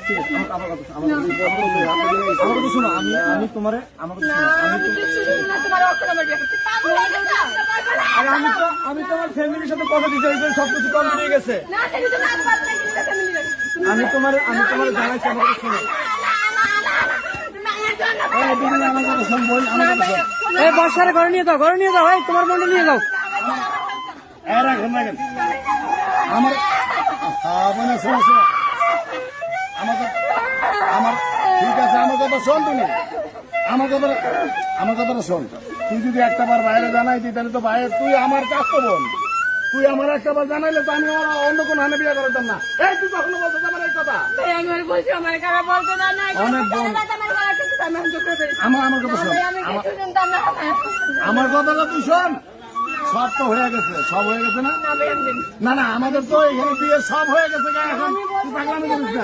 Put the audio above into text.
ঠিক আছে, আমার কথা শোনো, আমি তোমারে আমি তোমার ফ্যামিলির সাথে কথা দিতে সবকিছু কমপ্লিট হয়ে গেছে। আমি তোমার জানাইছি, আমার কথা শোনো। আমার কথা শোন বোন, আমার কথা শোন। এই বর্ষারে ঘরে নিয়ে যাও, এই তোমার বোনটা নিয়ে যাও। রাখেন আমার বোন শোনো, আমার ঠিক আছে, আমার কথা শোন তুমি, আমার কথাটা শোন। তুই যদি একটা বার বাইরে জানাই দিই তাহলে তো বাইরে তুই আমার চাচ্ছ বোন, তুই আমার একটা বার জানাইলে তো আমি অন্য কোনো হানে বিয়ে করতাম না। এই তুই কখনো বলতে আমার এই কথা? অনেক বোন, আমার কথা শোন, আমার কথাটা তুই শোন। সব তো হয়ে গেছে, সব হয়ে গেছে না? না আমাদের তো এখানে বিয়ে সব হয়ে গেছে। এখন তুই পাগলামি করিস না।